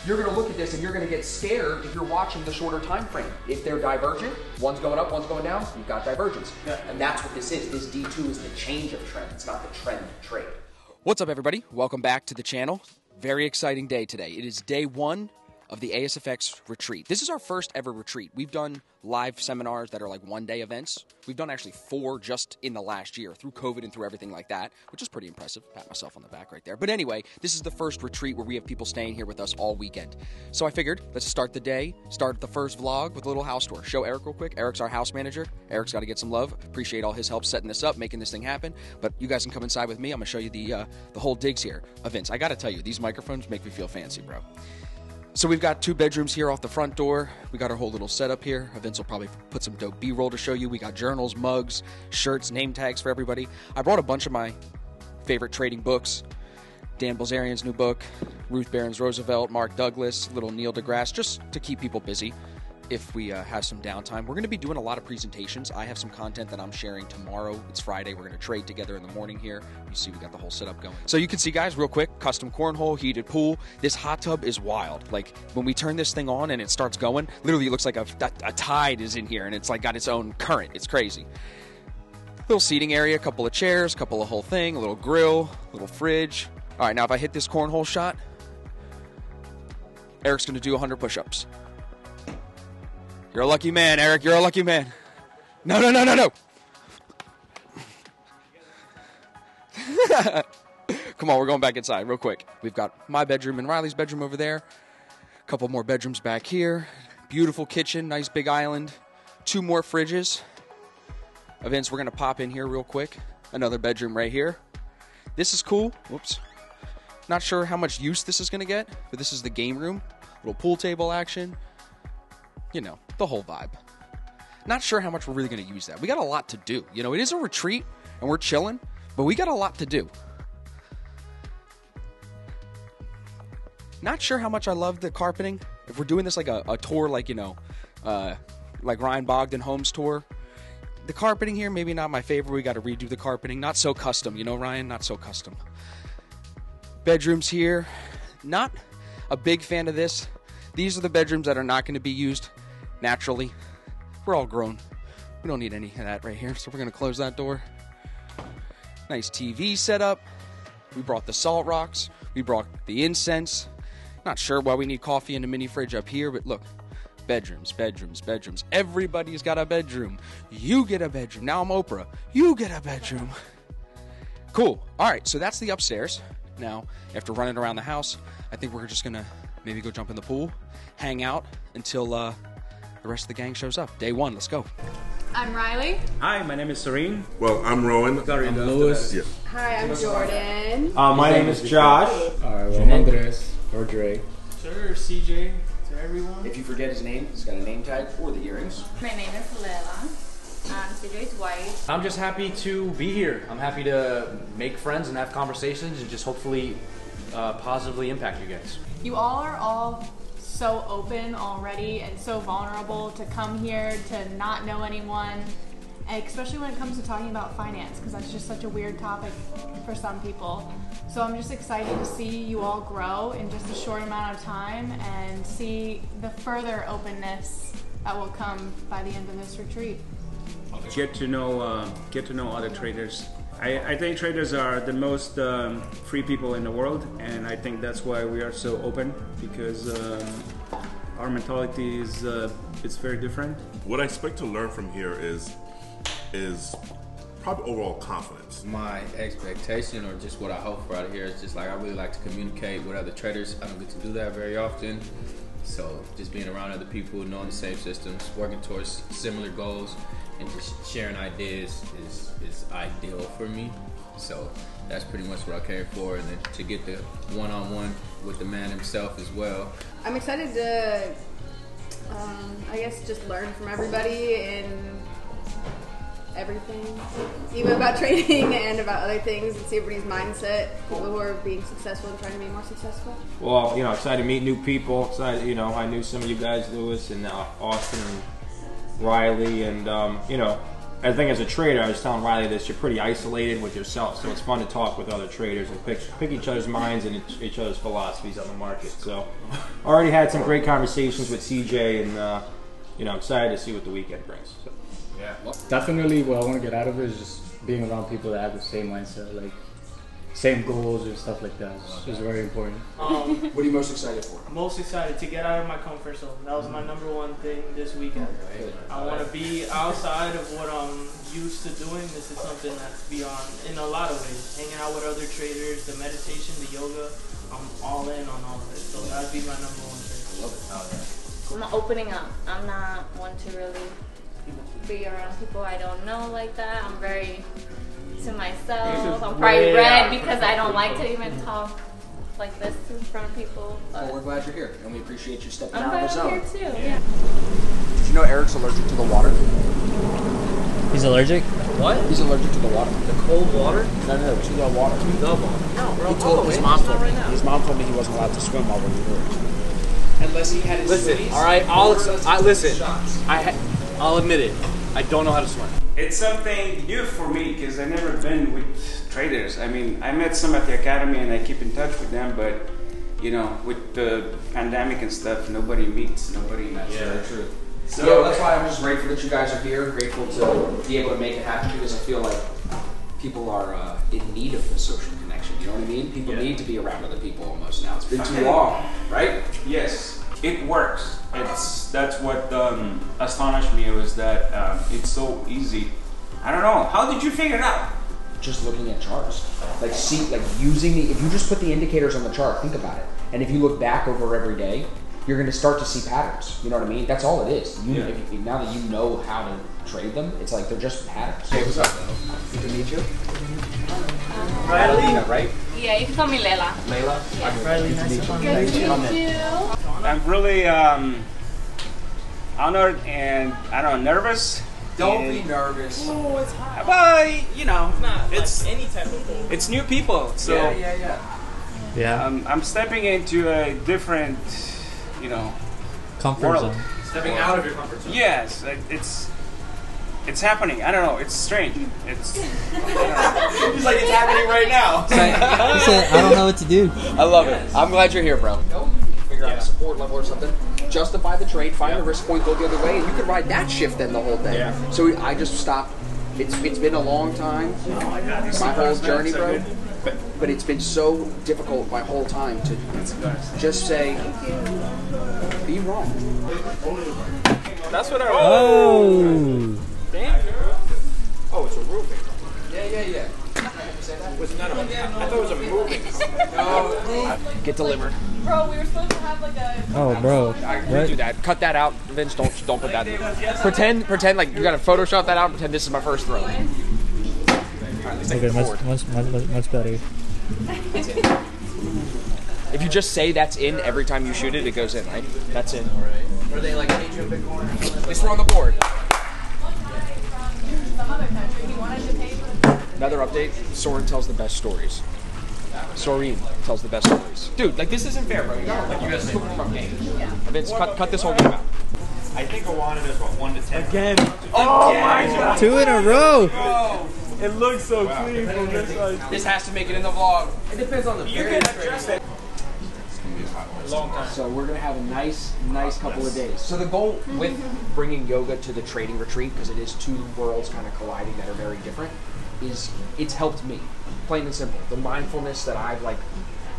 you're going to look at this and you're going to get scared if you're watching the shorter time frame. If they're divergent, one's going up, one's going down, you've got divergence. Yeah. And that's what this is. This D2 is the change of trend. It's not the trend trade. What's up, everybody? Welcome back to the channel. Very exciting day today. It is day one of the ASFX retreat. This is our first ever retreat. We've done live seminars that are like one-day events. We've done actually 4 just in the last year through COVID and through everything like that, which is pretty impressive. Pat myself on the back right there. But anyway, this is the first retreat where we have people staying here with us all weekend. So I figured, let's start the day, start the first vlog with a little house tour. Show Eric real quick. Eric's our house manager. Eric's got to get some love. Appreciate all his help setting this up, making this thing happen. But you guys can come inside with me. I'm going to show you the whole digs here. Vince, I got to tell you, these microphones make me feel fancy, bro. So we've got 2 bedrooms here off the front door. We got our whole little setup here. Vince will probably put some dope B-roll to show you. We got journals, mugs, shirts, name tags for everybody. I brought a bunch of my favorite trading books. Dan Bilzerian's new book, Ruth Barons Roosevelt, Mark Douglas, little Neil deGrasse, just to keep people busy if we have some downtime. We're going to be doing a lot of presentations. I have some content that I'm sharing tomorrow. It's Friday. We're going to trade together in the morning here. You see we got the whole setup going. So you can see, guys, real quick, custom cornhole, heated pool. This hot tub is wild. Like, when we turn this thing on and it starts going, literally it looks like a tide is in here, and it's like got its own current. It's crazy. Little seating area, a couple of chairs, couple of whole thing, a little grill, little fridge. All right, now if I hit this cornhole shot, Eric's going to do 100 push-ups. You're a lucky man, Eric. You're a lucky man. No. Come on, we're going back inside real quick. We've got my bedroom and Riley's bedroom over there. A couple more bedrooms back here. Beautiful kitchen, nice big island. 2 more fridges. Vince, we're going to pop in here real quick. Another bedroom right here. This is cool. Whoops. Not sure how much use this is going to get, but this is the game room. Little pool table action. You know, the whole vibe. Not sure how much we're really going to use that. We got a lot to do. You know, it is a retreat, and we're chilling, but we got a lot to do. Not sure how much I love the carpeting. If we're doing this like a tour, like, you know, like Ryan Bogdan Homes tour, the carpeting here, maybe not my favorite. We got to redo the carpeting. Not so custom, you know, Ryan? Not so custom. Bedrooms here. Not a big fan of this. These are the bedrooms that are not going to be used naturally. We're all grown. We don't need any of that right here, so we're going to close that door. Nice TV setup. We brought the salt rocks. We brought the incense. Not sure why we need coffee in the mini fridge up here, but look. Bedrooms. Everybody's got a bedroom. You get a bedroom. Now I'm Oprah. You get a bedroom. Cool. All right, so that's the upstairs. Now, after running around the house, I think we're just going to maybe go jump in the pool, hang out until the rest of the gang shows up. Day one, let's go. I'm Riley. Hi, my name is Serene. Well, I'm Rowan. I'm Lewis. Yeah. Hi, I'm Jordan. My name is Josh. Alright, well, Andres or Dre. Sure, CJ to everyone. If you forget his name, he's got a name tag or the earrings. My name is Lela. CJ's wife. I'm just happy to be here. I'm happy to make friends and have conversations and just hopefully positively impact you guys. You all are all so open already and so vulnerable to come here to not know anyone, and especially when it comes to talking about finance, because that's just such a weird topic for some people. So I'm just excited to see you all grow in just a short amount of time and see the further openness that will come by the end of this retreat. Get to know other traders. I think traders are the most free people in the world, and I think that's why we are so open, because our mentality is it's very different. What I expect to learn from here is probably overall confidence. My expectation, or just what I hope for out of here, is just like I really like to communicate with other traders. I don't get to do that very often. So just being around other people, knowing the same systems, working towards similar goals, and just sharing ideas is ideal for me. So that's pretty much what I came for, and then to get the one-on-one with the man himself as well. I'm excited to, I guess, just learn from everybody and everything, even about trading and about other things, and see everybody's mindset, people who are being successful and trying to be more successful. Well, you know, excited to meet new people. Excited, you know, I knew some of you guys, Lewis and Austin and Riley, and you know, I think as a trader, I was telling Riley this, you're pretty isolated with yourself, so it's fun to talk with other traders and pick each other's minds and each other's philosophies on the market. So already had some great conversations with CJ, and you know, excited to see what the weekend brings. So. Yeah, definitely what I want to get out of it is just being around people that have the same mindset, like same goals and stuff like that. It's very important. What are you most excited for? I'm most excited to get out of my comfort zone. That was my #1 thing this weekend. I want to be outside of what I'm used to doing. This is something that's beyond, in a lot of ways. Hanging out with other traders, the meditation, the yoga, I'm all in on all of it. So that'd be my #1 thing. I love it. Oh, yeah. I'm opening up. I'm not one to really be around people I don't know like that. I'm very to myself. I'm probably red because I don't like to even talk like this in front of people. Well, we're glad you're here, and we appreciate you stepping I'm out of the glad zone. I'm here too. Yeah. Did you know Eric's allergic to the water? He's allergic? What? He's allergic to the water. The cold water? No, to the water. The water. No, bro. He told his mom told me. His mom told me he wasn't allowed to swim while we were there. Unless he had his Listen, all right. I'll admit it. I don't know how to swim. It's something new for me because I've never been with traders. I mean, I met some at the academy and I keep in touch with them, but you know, with the pandemic and stuff, nobody meets, nobody. Yeah, true. So that's why I'm just grateful that you guys are here. Grateful to be able to make it happen because I feel like people are in need of the social connection. You know what I mean? People need to be around other people almost now. It's been too long, right? Yes, it works. That's what astonished me was that it's so easy. I don't know. How did you figure it out? Just looking at charts, like using the. If you just put the indicators on the chart, think about it. And if you look back over every day, you're going to start to see patterns. You know what I mean? That's all it is. Now that you know how to trade them, it's like they're just patterns. Hey, what's up, Good to meet you. Riley, right? Yeah, you can call me Lela. Layla? Yeah. Riley, nice to meet you. Good to meet you. I'm really honored and I don't know, nervous. Don't be nervous. Oh, it's hot. But you know, It's any type of thing. it's new people, so Yeah. I'm stepping into a different, you know, Comfort world. zone. Stepping out of your comfort zone. Yes, it's happening. I don't know. It's strange. It's. He's like, it's happening right now. He said, I don't know what to do. I love it. I'm glad you're here, bro. Figure out a support level or something. Justify the trade, find a risk point, go the other way, and you could ride that shift then the whole day. Yeah. So I just stopped. It's been a long time. My whole journey, bro. But it's been so difficult my whole time to just say, be wrong. That's what I. Oh. Damn. Oh, it's a roofing. Yeah. Was not a, I thought it was a moving. Get delivered. Bro, we were supposed to have like a. Oh, bro. I do that. Cut that out, Vince. Don't put that in. Pretend like you gotta Photoshop that out and pretend this is my first throw. Okay, much better. If you just say that's in every time you shoot it, it goes in, right? That's in. Were they like paid you a big corner? It's on the board. Some other country, he wanted to pay for. Another update. Soren tells the best stories. Soren tells the best stories. Dude, like this isn't fair, bro. You gotta like you guys from game. Vince, cut this whole game out. I think Awana is what 1 to 10. Again. Oh my God. 2 in a row. Oh. It looks so clean from this side. This has to make it in the vlog. It depends on the period. Long time. So we're gonna have a nice couple of days. So the goal with bringing yoga to the trading retreat, because it is two worlds kind of colliding that are very different, is it's helped me, plain and simple. The mindfulness that I've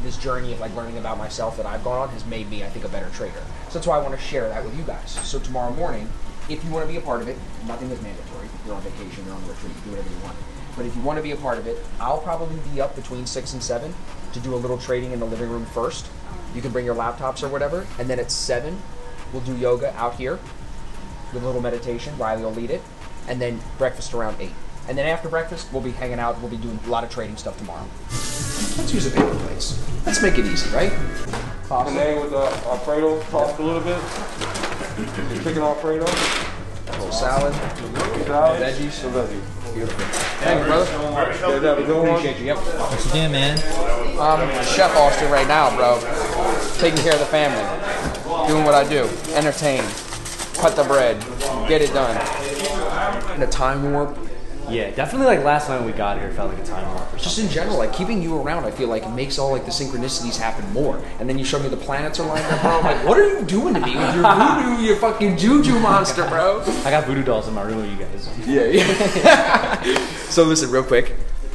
this journey of learning about myself that I've gone on has made me, I think, a better trader. So that's why I want to share that with you guys. So tomorrow morning, if you want to be a part of it, nothing is mandatory. You're on vacation, you're on a retreat, do whatever you want. But if you want to be a part of it, I'll probably be up between 6 and 7 to do a little trading in the living room first. You can bring your laptops or whatever, and then at 7, we'll do yoga out here with a little meditation. Riley will lead it, and then breakfast around 8. And then after breakfast, we'll be hanging out. We'll be doing a lot of trading stuff tomorrow. Let's use a paper plates. Let's make it easy, right? And then with Alfredo, tossed a little bit. Chicken Alfredo. A little salad. Veggies. Some veggies. Beautiful. Thank you, brother. Appreciate you. Yep. What you doing, man? Chef Austin right now, bro. Taking care of the family. Doing what I do. Entertain. Cut the bread. Get it done. kind of time warp. Yeah, definitely like last time we got here felt like a time warp or Just something. in general, like keeping you around, I feel like it makes all like the synchronicities happen more. And then you show me the planets are lined up, bro. I'm like, what are you doing to me with your voodoo, you fucking juju monster, bro? I got voodoo dolls in my room, you guys. Yeah. So listen, real quick,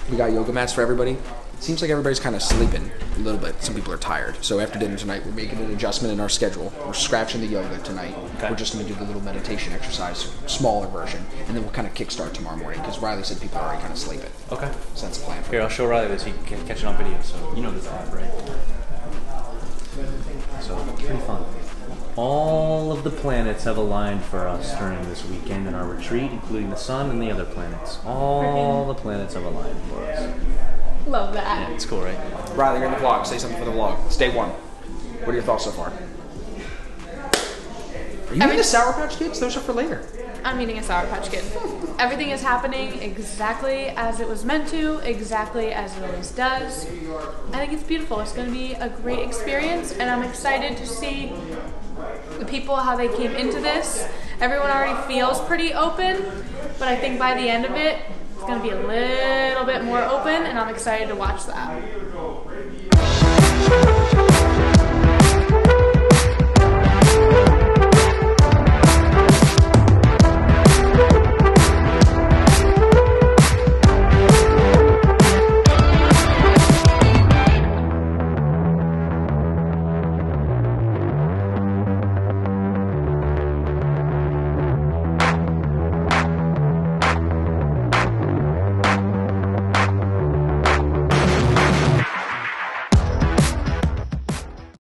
we got yoga mats for everybody. It seems like everybody's kind of sleeping a little bit. Some people are tired. So after dinner tonight, we're making an adjustment in our schedule. We're scratching the yoga tonight. Okay. We're just going to do the little meditation exercise, smaller version, and then we'll kind of kickstart tomorrow morning because Riley said people are already kind of sleeping. Okay. So that's the plan for Here, I'll show Riley this. He can catch it on video, so you know this app, right? So, pretty fun. All of the planets have aligned for us during this weekend in our retreat, including the sun and the other planets. All the planets have aligned for us. Love that. Yeah, it's cool, right? Riley, you're in the vlog. Say something for the vlog. It's day one. What are your thoughts so far? Are you eating the Sour Patch Kids? Those are for later. I'm eating a Sour Patch Kid. Everything is happening exactly as it was meant to, exactly as it always does. I think it's beautiful. It's going to be a great experience, and I'm excited to see the people, how they came into this. Everyone already feels pretty open, but I think by the end of it, it's going to be a little bit more open, and I'm excited to watch that.